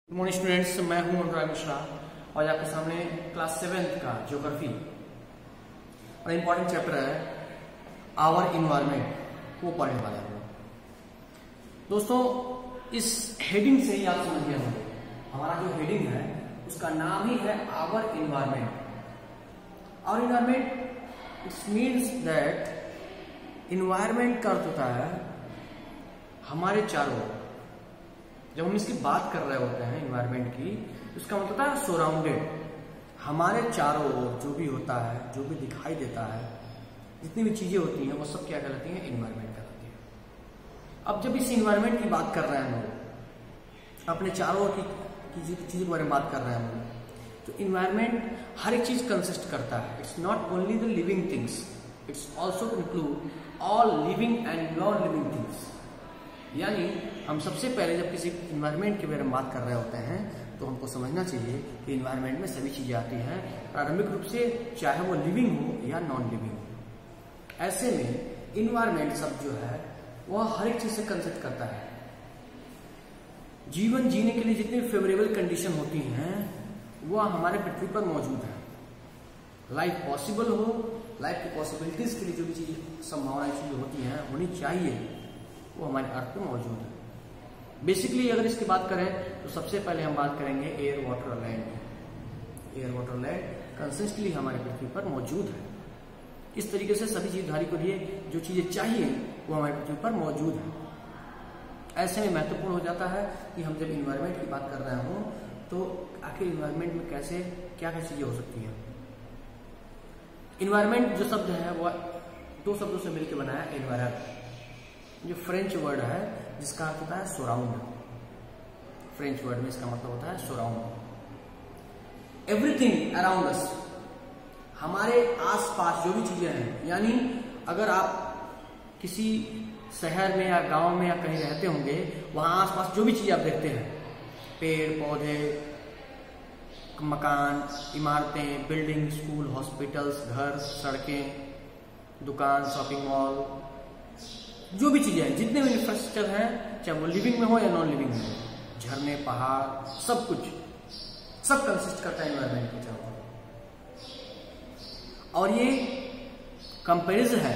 Good morning students, मैं हूं अनुराग मिश्रा और आपके सामने क्लास 7th का ज्योग्राफी और इम्पोर्टेंट चैप्टर है आवर इन्वायरमेंट वो पढ़ने वाला हूं। दोस्तों, इस हेडिंग से ही आप समझ गए होंगे, हमारा जो हेडिंग है उसका नाम ही है our environment. Our environment it's means that environment का अर्थ होता है हमारे चारों। जब हम इसकी बात कर रहे होते हैं इन्वायरमेंट की, उसका मतलब होता है सराउंडेड, हमारे चारों ओर जो भी होता है, जो भी दिखाई देता है, जितनी भी चीजें होती हैं वो सब क्या कहलाती हैं? इन्वायरमेंट कहलाती है। अब जब इस इन्वायरमेंट की बात कर रहे हैं हम लोग, अपने चारों ओर की चीजों के बारे में बात कर रहे हैं हम लोग, तो इन्वायरमेंट हर एक चीज कंसिस्ट करता है। It's not only the living things, it's also include all living and non living things. यानी हम सबसे पहले जब किसी इन्वायरमेंट के बारे में बात कर रहे होते हैं तो हमको समझना चाहिए कि इन्वायरमेंट में सभी चीजें आती हैं, प्रारंभिक रूप से, चाहे वो लिविंग हो या नॉन लिविंग हो। ऐसे में इन्वायरमेंट शब्द जो है वह हर एक चीज से कंसिस्ट करता है। जीवन जीने के लिए जितनी फेवरेबल कंडीशन होती हैं वह हमारे पृथ्वी पर मौजूद है। लाइफ पॉसिबल हो, लाइफ की पॉसिबिलिटीज के लिए जो भी चीज संभावनाएं चीजें होती हैं होनी चाहिए, वो हमारे अर्थ पे मौजूद है। बेसिकली अगर इसकी बात करें तो सबसे पहले हम बात करेंगे एयर, वाटर और land. Air, water, land consistently हमारे पृथ्वी पर मौजूद है। इस तरीके से सभी जीवधारी को लिए जो चीजें चाहिए वो हमारे पृथ्वी पर मौजूद है। ऐसे में महत्वपूर्ण हो जाता है कि हम जब इन्वायरमेंट की बात कर रहे हों तो आखिर इन्वायरमेंट में कैसे क्या क्या चीजें हो सकती हैं। इन्वायरमेंट जो शब्द है वह दो शब्दों से मिलकर बना है, एनवायर, जो फ्रेंच वर्ड है जिसका अर्थ होता है सराउंड। फ्रेंच वर्ड में इसका मतलब होता है सराउंड। एवरीथिंग अराउंड अस, हमारे आसपास जो भी चीजें हैं। यानी अगर आप किसी शहर में या गांव में या कहीं रहते होंगे, वहां आसपास जो भी चीजें आप देखते हैं, पेड़ पौधे, मकान, इमारतें, बिल्डिंग, स्कूल, हॉस्पिटल्स, घर, सड़कें, दुकान, शॉपिंग मॉल, जो भी चीजें हैं, जितने भी इंफ्रास्ट्रक्चर हैं, चाहे वो लिविंग में हो या नॉन लिविंग में हो, झरने, पहाड़, सब कुछ, सब कंसिस्ट करता है इन्वायरमेंट के चारों। और ये कंपेरिजन है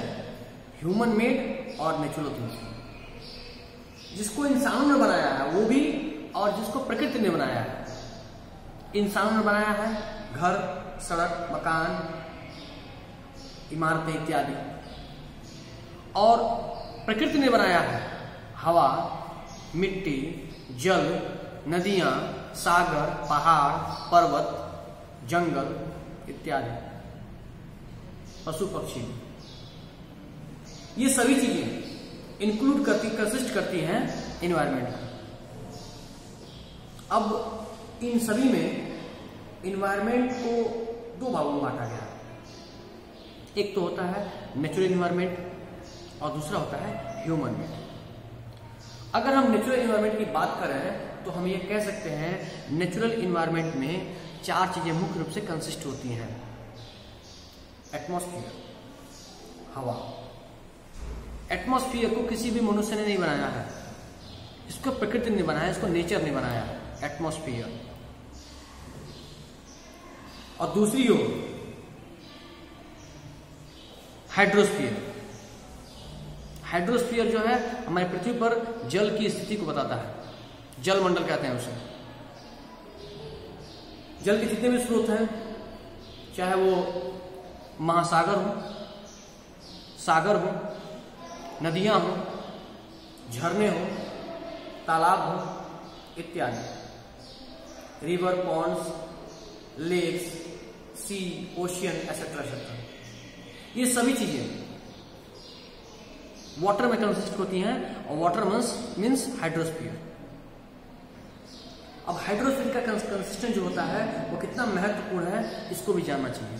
ह्यूमन मेड और नेचुरल थिंग्स। जिसको इंसानों ने बनाया है वो भी, और जिसको प्रकृति ने बनाया है। इंसानों ने बनाया है घर, सड़क, मकान, इमारतें इत्यादि, और प्रकृति ने बनाया है हवा, मिट्टी, जल, नदियां, सागर, पहाड़, पर्वत, जंगल इत्यादि, पशु पक्षी। ये सभी चीजें इंक्लूड करती, कंसिस्ट करती हैं इन्वायरमेंट को। अब इन सभी में इन्वायरमेंट को दो भागों में बांटा गया है। एक तो होता है नेचुरल इन्वायरमेंट और दूसरा होता है ह्यूमन मेड। अगर हम नेचुरल इन्वायरमेंट की बात करें तो हम ये कह सकते हैं नेचुरल इन्वायरमेंट में चार चीजें मुख्य रूप से कंसिस्ट होती हैं। एटमॉस्फेयर, हवा। एटमॉस्फेयर को किसी भी मनुष्य ने नहीं बनाया है, इसको प्रकृति ने बनाया, इसको नेचर ने बनाया है, एटमॉस्फेयर। और दूसरी ओर हाइड्रोस्फीयर। हाइड्रोस्फीयर जो है हमारी पृथ्वी पर जल की स्थिति को बताता है, जल मंडल कहते हैं उसे। जल के जितने भी स्रोत हैं, चाहे वो महासागर हो, सागर हो, नदियां हो, झरने हो, तालाब हो इत्यादि, रिवर, पॉन्ड्स, लेक्स, सी, ओशियन एसेट्रा एसेट्रा, ये सभी चीजें वाटर में कंसिस्ट होती हैं। और वाटर मीन्स हाइड्रोस्फीयर। अब हाइड्रोस्फीयर का कंसिस्टेंट जो होता है वो कितना महत्वपूर्ण है, इसको भी जानना चाहिए।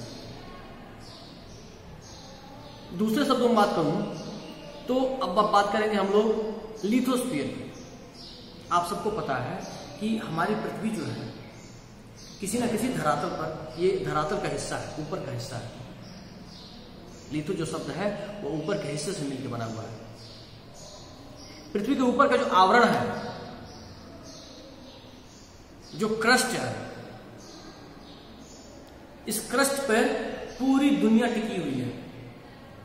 दूसरे शब्दों में बात करूं तो अब बात करेंगे हम लोग लिथोस्फीयर की। आप सबको पता है कि हमारी पृथ्वी जो है किसी न किसी धरातल पर, ये धरातल का हिस्सा है, ऊपर का हिस्सा है। लिथो जो शब्द है वो ऊपर के हिस्से से मिलकर बना हुआ है। पृथ्वी के ऊपर का जो आवरण है जो क्रस्ट है, इस क्रस्ट पर पूरी दुनिया टिकी हुई है।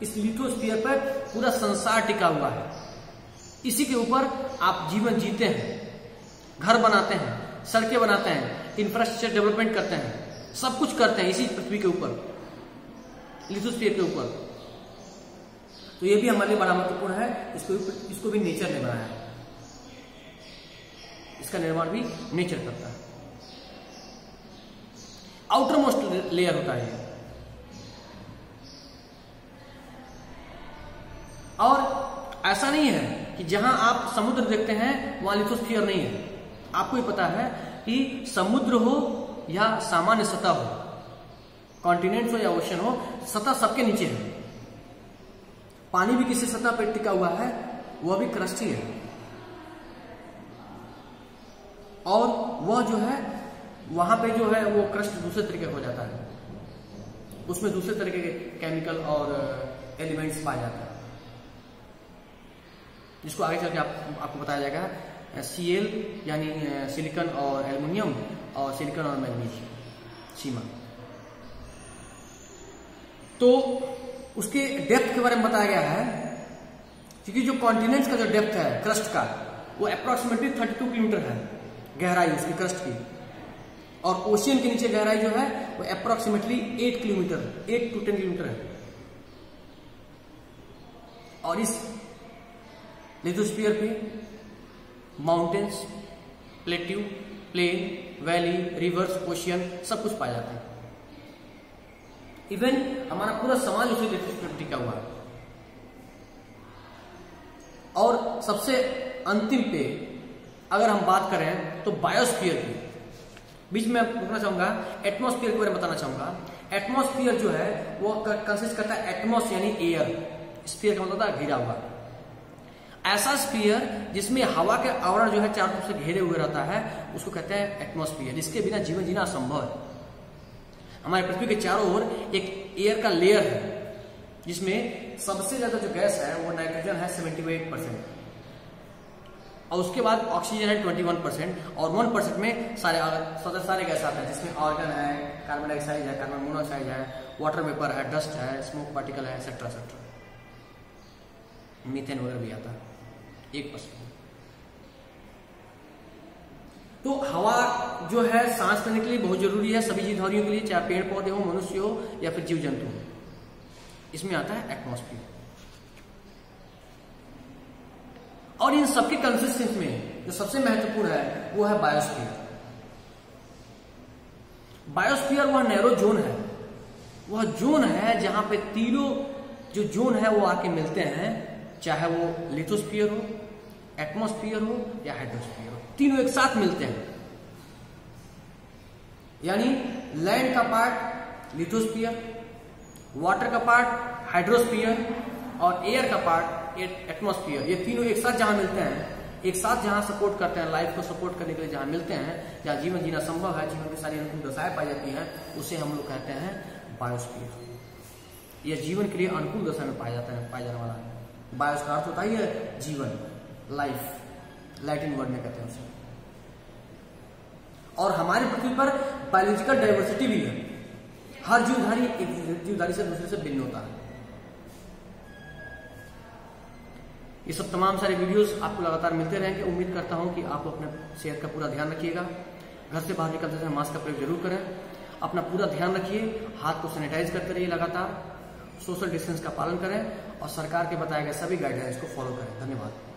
इस लिथोस्फीयर पर पूरा संसार टिका हुआ है। इसी के ऊपर आप जीवन जीते हैं, घर बनाते हैं, सड़कें बनाते हैं, इंफ्रास्ट्रक्चर डेवलपमेंट करते हैं, सब कुछ करते हैं इसी पृथ्वी के ऊपर, लिथोस्फीयर के ऊपर। तो ये भी हमारे लिए बड़ा महत्वपूर्ण है। इसको भी नेचर ने बनाया है, इसका निर्माण भी नेचर करता है। आउटर मोस्ट लेयर होता है और ऐसा नहीं है कि जहां आप समुद्र देखते हैं वहां लिथोस्फीयर नहीं है। आपको ये पता है कि समुद्र हो या सामान्य सतह हो, कॉन्टिनेंट हो या ओशन हो, सतह सबके नीचे है। पानी भी किसी सतह पर टिका हुआ है, वह भी क्रस्ट ही है। और वह जो है वहां पे जो है वो क्रस्ट दूसरे तरीके का हो जाता है, उसमें दूसरे तरीके के केमिकल और एलिमेंट्स पाए जाते हैं, जिसको आगे चल के आपको बताया जाएगा। Cl यानी सिलिकॉन और एल्युमिनियम, और सिलिकॉन और मैग्नीज, सीमा। तो उसके डेप्थ के बारे में बताया गया है, क्योंकि जो कॉन्टिनेंट्स का जो डेप्थ है क्रस्ट का, वो अप्रोक्सीमेटली 32 किलोमीटर है गहराई उसकी क्रस्ट की, और ओशियन के नीचे गहराई जो है वो अप्रोक्सीमेटली 8 किलोमीटर, 8 to 10 किलोमीटर है। और इस लिथोस्फीयर पे mountains, plateau, plain, valley, rivers, ocean सब कुछ पाया जाता है। इवन हमारा पूरा समाज उसी लिथोस्फीयर पर टिका हुआ है। और सबसे अंतिम पे अगर हम बात करें तो बायोस्फीयर की, बीच में रुकना चाहूंगा, एटमॉस्फेयर के बारे में बताना चाहूंगा। एटमॉस्फेयर जो है वो कंसिस्ट करता है एटमॉस यानी एयर, स्फीयर का मतलब था घिरा हुआ, ऐसा स्फीयर जिसमें हवा के आवरण जो है चारों तरफ से घेरे हुए रहता है, उसको कहते हैं एटमॉस्फेयर। इसके बिना जीवन जीना असंभव है। हमारे पृथ्वी के चारों ओर एक एयर का लेयर है, जिसमें सबसे ज्यादा जो गैस है वो नाइट्रोजन है 78%, और उसके बाद ऑक्सीजन है 21%, और 1% में सारे गैस आते हैं, जिसमें ऑर्गन है, कार्बन डाइऑक्साइड है, कार्बन मोनोऑक्साइड है, वाटर वेपर है, डस्ट है, स्मोक पार्टिकल है, एक्सेट्रा एक्सेट्रा, मीथेन वगैरह भी आता है 1%। तो हवा जो है सांस लेने के लिए बहुत जरूरी है सभी जीवधारियों के लिए, चाहे पेड़ पौधे हो, मनुष्य हो या फिर जीव जंतु हो। इसमें आता है एटमॉस्फेयर। और इन सबके कंसिस्टेंस में जो सबसे महत्वपूर्ण है वो है बायोस्फीयर। बायोस्फीयर वह नैरो जोन है, वह जोन है जहां पे तीनों जो जोन है वो आके मिलते हैं, चाहे वो लिथोस्फीयर हो, एटमॉस्फेयर हो या हाइड्रोस्फीयर हो, तीनों एक साथ मिलते हैं। यानी लैंड का पार्ट लिथोस्फीयर, वाटर का पार्ट हाइड्रोस्फीयर, और एयर का पार्ट एटमॉस्फेयर, ये तीनों एक साथ जहां मिलते हैं, एक साथ जहां सपोर्ट करते हैं, लाइफ को सपोर्ट करने के लिए जहां मिलते हैं, जहां जीवन जीना संभव है, जीवन की सारी अनुकूल दशाएं पाई जाती हैं, उसे हम लोग कहते हैं बायोस्फीयर। यह जीवन के लिए अनुकूल दशा में पाया जाने वाला है। बायोस का अर्थ होता है यह जीवन, लाइफ, लैटिन वर्ड में कहते हैं उसे। और हमारी पृथ्वी पर बायोलॉजिकल डाइवर्सिटी भी है, हर जीवधारी एक जीवधारी से दूसरे से भिन्न होता है। ये सब तमाम सारे वीडियोस आपको लगातार मिलते रहेंगे। उम्मीद करता हूं कि आप अपने सेहत का पूरा ध्यान रखिएगा। घर से बाहर निकलते समय मास्क का प्रयोग जरूर करें, अपना पूरा ध्यान रखिए, हाथ को सैनिटाइज करते रहिए लगातार, सोशल डिस्टेंस का पालन करें और सरकार के बताए गए सभी गाइडलाइंस को फॉलो करें। धन्यवाद।